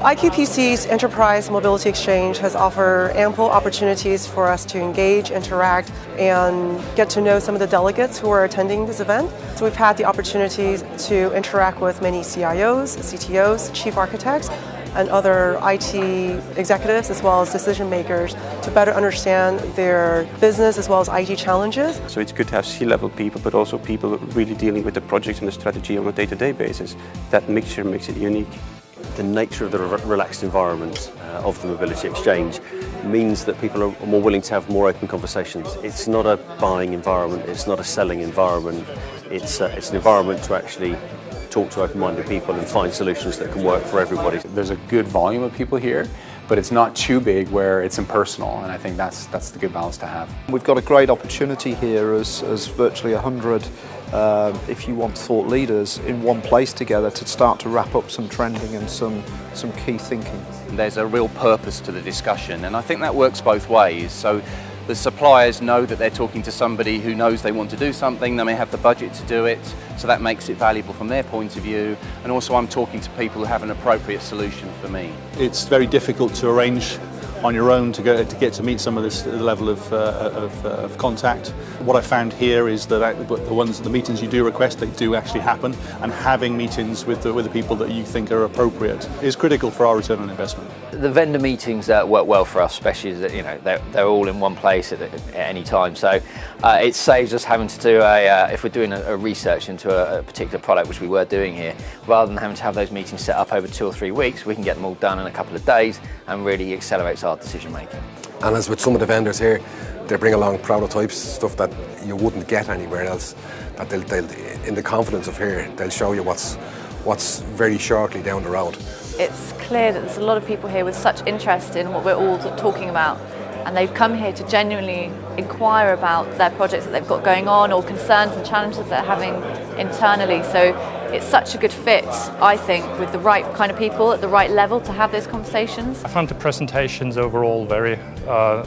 IQPC's Enterprise Mobility Exchange has offered ample opportunities for us to engage, interact, and get to know some of the delegates who are attending this event. So we've had the opportunity to interact with many CIOs, CTOs, chief architects, and other IT executives as well as decision makers to better understand their business as well as IT challenges. So it's good to have C-level people, but also people really dealing with the project and the strategy on a day-to-day basis. That mixture makes it unique. The nature of the relaxed environment of the Mobility Exchange means that people are more willing to have more open conversations. It's not a buying environment, it's not a selling environment, it's an environment to actually talk to open-minded people and find solutions that can work for everybody. There's a good volume of people here, but it's not too big where it's impersonal, and I think that's the good balance to have. We've got a great opportunity here as virtually 100, if you want, thought leaders in one place together to start to wrap up some trending and some key thinking. There's a real purpose to the discussion, and I think that works both ways. So the suppliers know that they're talking to somebody who knows they want to do something, they may have the budget to do it, so that makes it valuable from their point of view. And also I'm talking to people who have an appropriate solution for me. It's very difficult to arrange on your own to get to meet some of this level of contact. What I found here is that the meetings you do request, they do actually happen, and having meetings with the people that you think are appropriate is critical for our return on investment. The vendor meetings work well for us, especially as they're all in one place at any time. So it saves us having to do if we're doing a research into a particular product, which we were doing here, rather than having to have those meetings set up over 2 or 3 weeks, we can get them all done in a couple of days and really accelerates our decision making. And as with some of the vendors here, they bring along prototypes, stuff that you wouldn't get anywhere else. That they'll in the confidence of here, they'll show you what's very shortly down the road. It's clear that there's a lot of people here with such interest in what we're all talking about, and they've come here to genuinely inquire about their projects that they've got going on or concerns and challenges they're having internally. So it's such a good fit, I think, with the right kind of people at the right level to have those conversations. I found the presentations overall very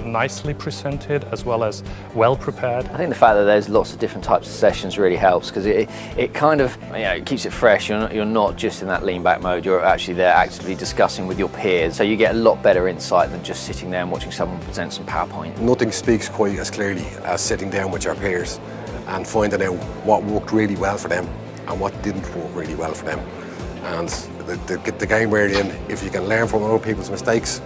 nicely presented as well as well prepared. I think the fact that there's lots of different types of sessions really helps, because it kind of it keeps it fresh. You're not just in that lean back mode, you're actually there actively discussing with your peers, so you get a lot better insight than just sitting there and watching someone present some PowerPoint. Nothing speaks quite as clearly as sitting down with your peers and finding out what worked really well for them and what didn't work really well for them. And the game we're in, if you can learn from other people's mistakes,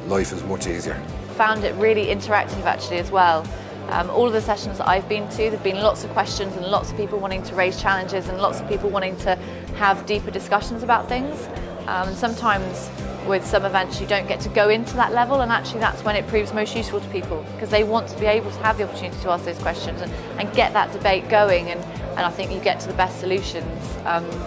life is much easier. Found it really interactive actually as well. All of the sessions that I've been to, there have been lots of questions and lots of people wanting to raise challenges and lots of people wanting to have deeper discussions about things. And sometimes with some events you don't get to go into that level, and actually that's when it proves most useful to people, because they want to be able to have the opportunity to ask those questions and get that debate going, and I think you get to the best solutions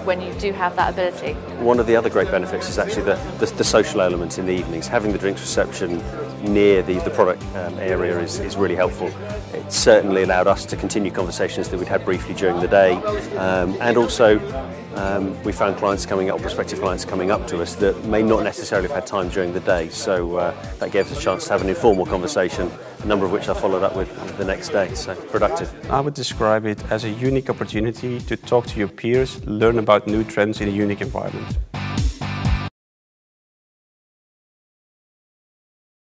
when you do have that ability. One of the other great benefits is actually the social element in the evenings. Having the drinks reception near the product area is really helpful. It certainly allowed us to continue conversations that we'd had briefly during the day, and also we found prospective clients coming up to us that may not necessarily have had time during the day, so that gave us a chance to have an informal conversation, a number of which I followed up with the next day, so productive. I would describe it as a unique opportunity to talk to your peers, learn about new trends in a unique environment.